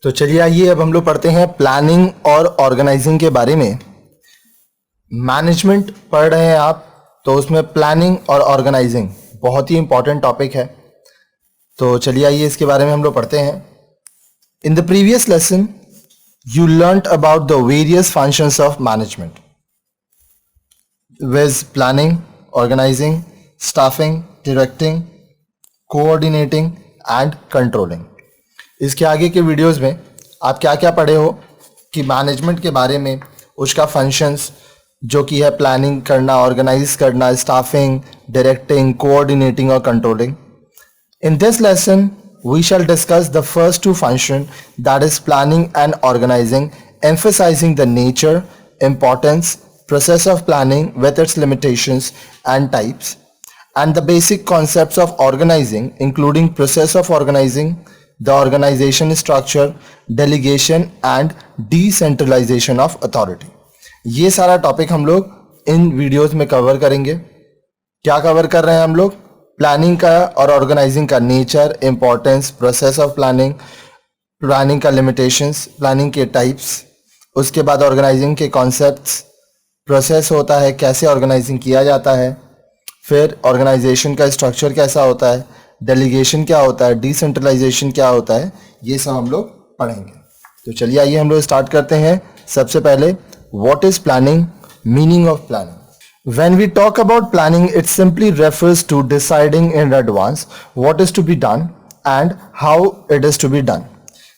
तो चलिए आइए अब हम लोग पढ़ते हैं प्लानिंग और ऑर्गेनाइजिंग के बारे में। मैनेजमेंट पढ़ रहे हैं आप, तो उसमें प्लानिंग और ऑर्गेनाइजिंग बहुत ही इंपॉर्टेंट टॉपिक है। तो चलिए आइए इसके बारे में हम लोग पढ़ते हैं। In the previous lesson you learnt about the various functions of management with planning, organizing, staffing, directing, coordinating and controlling। इसके आगे के वीडियोस में आप क्या क्या पढ़े हो कि मैनेजमेंट के बारे में, उसका फंक्शंस जो कि है प्लानिंग करना, ऑर्गेनाइज करना, स्टाफिंग, डायरेक्टिंग, कोऑर्डिनेटिंग और controlling. In this lesson, we shall discuss the first two functions, that is planning and organizing, emphasizing the nature, importance, process of planning with its limitations and types, and the basic concepts of organizing, including process of organizing, the organization structure, delegation and decentralization of authority। ये सारा topic हम लोग इन videos में cover करेंगे। क्या cover कर रहे हैं हम लोग? प्लानिंग का और ऑर्गेनाइजिंग का nature, importance, process of planning, planning का लिमिटेशंस, प्लानिंग के टाइप्स, उसके बाद ऑर्गेनाइजिंग के कॉन्सेप्ट्स, प्रोसेस होता है कैसे ऑर्गेनाइजिंग किया जाता है, फिर ऑर्गेनाइजेशन का स्ट्रक्चर कैसा होता है, डेलीगेशन क्या होता है, डिसेंट्रलाइजेशन क्या होता है, ये सब हम लोग पढ़ेंगे। तो चलिए आइए हम लोग स्टार्ट करते हैं। सबसे पहले what is planning, meaning of planning. When we talk about planning, it simply refers to deciding in advance what is to be done and how it is to be done।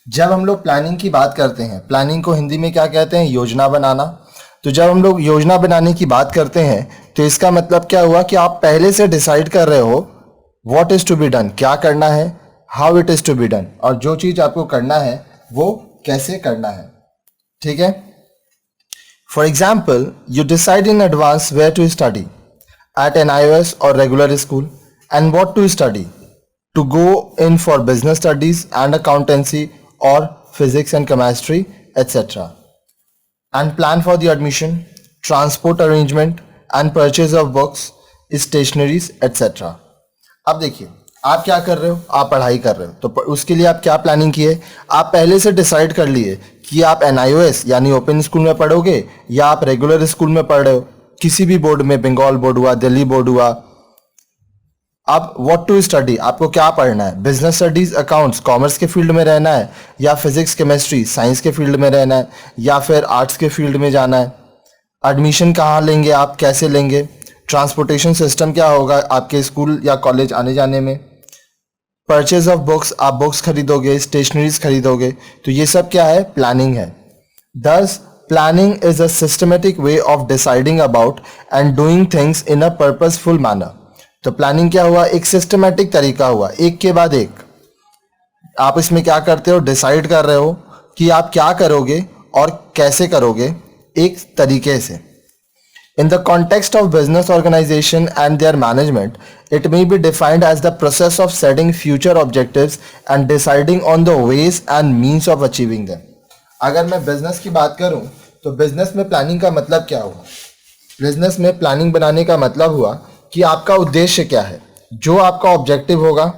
जब हम लोग planning की बात करते हैं, planning को हिंदी में क्या कहते हैं? योजना बनाना। तो जब हम लोग योजना बनाने की बात करते हैं तो इसका मतलब क्या हुआ कि आप पहले से डिसाइड कर रहे हो what is to be done, क्या करना है, how it is to be done, और जो चीज़ आपको करना है वो कैसे करना है। ठीक है। For example, you decide in advance where to study at an IOS or regular school and what to study, to go in for business studies and accountancy or physics and chemistry, etc. And plan for the admission, transport arrangement and purchase of books, stationeries, etc. अब देखिए आप क्या कर रहे हो, आप पढ़ाई कर रहे हो, तो उसके लिए आप क्या प्लानिंग किए? आप पहले से डिसाइड कर लिए कि आप NIOS यानी ओपन स्कूल में पढ़ोगे या आप रेगुलर स्कूल में पढ़ रहे हो, किसी भी बोर्ड में, बंगाल बोर्ड हुआ, दिल्ली बोर्ड हुआ। अब व्हाट टू स्टडी, आपको क्या पढ़ना है? बिजनेस स्टडीज, अकाउंट्स, कॉमर्स के फील्ड में रहना है, या फिजिक्स, केमिस्ट्री, साइंस के फील्ड में रहना है, या फिर आर्ट्स के फील्ड में जाना है। एडमिशन कहाँ लेंगे आप, कैसे लेंगे, ट्रांसपोर्टेशन सिस्टम क्या होगा आपके स्कूल या कॉलेज आने जाने में, परचेज ऑफ बुक्स, आप बुक्स खरीदोगे, स्टेशनरीज खरीदोगे, तो ये सब क्या है? प्लानिंग है। दस planning is a systematic way of deciding about and doing things in a purposeful manner. तो प्लानिंग क्या हुआ? एक सिस्टमेटिक तरीका हुआ, एक के बाद एक आप इसमें क्या करते हो? डिसाइड कर रहे हो कि आप क्या करोगे और कैसे करोगे, एक तरीके से। In the context of business organization and their management, it may be defined as the process of setting future objectives and deciding on the ways and means of achieving them। अगर मैं बिजनेस की बात करूं तो business में planning का मतलब क्या हुआ? बिजनेस में प्लानिंग बनाने का मतलब हुआ कि आपका उद्देश्य क्या है, जो आपका ऑब्जेक्टिव होगा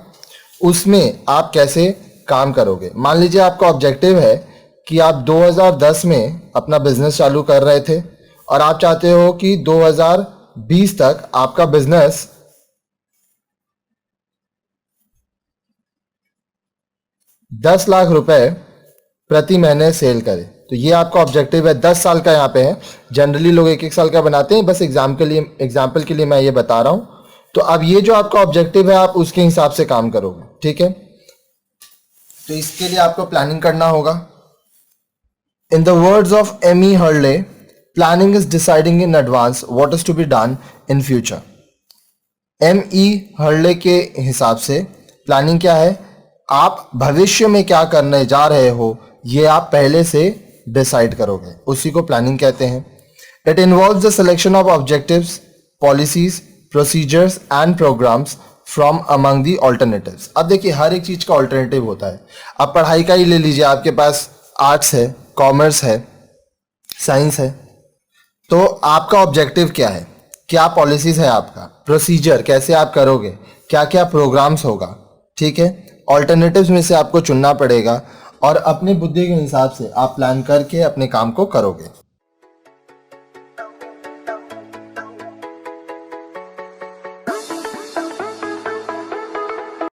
उसमें आप कैसे काम करोगे। मान लीजिए आपका ऑब्जेक्टिव है कि आप 2010 में अपना बिजनेस चालू कर रहे थे और आप चाहते हो कि 2020 तक आपका बिजनेस 10 लाख रुपए प्रति महीने सेल करे। तो ये आपका ऑब्जेक्टिव है। 10 साल का यहाँ पे है, जनरली लोग एक एक साल का बनाते हैं, बस एग्जाम्पल के लिए मैं ये बता रहा हूँ। तो अब ये जो आपका ऑब्जेक्टिव है आप उसके हिसाब से काम करोगे। ठीक है। तो इसके लिए आपको प्लानिंग करना होगा। In the words of Amy Hurley, planning is deciding in advance what is to be done in future। M.E. Hurley के हिसाब से प्लानिंग क्या है? आप भविष्य में क्या करने जा रहे हो ये आप पहले से डिसाइड करोगे, उसी को प्लानिंग कहते हैं। It involves the selection of objectives, policies, procedures and programmes from among the alternatives. अब देखिए हर एक चीज का ऑल्टरनेटिव होता है। अब पढ़ाई का ही ले लीजिए, आपके पास आर्ट्स है, कॉमर्स है, साइंस है, तो आपका ऑब्जेक्टिव क्या है, क्या पॉलिसीज है, आपका प्रोसीजर कैसे आप करोगे, क्या क्या प्रोग्राम्स होगा। ठीक है। ऑल्टरनेटिव्स में से आपको चुनना पड़ेगा और अपनी बुद्धि के हिसाब से आप प्लान करके अपने काम को करोगे।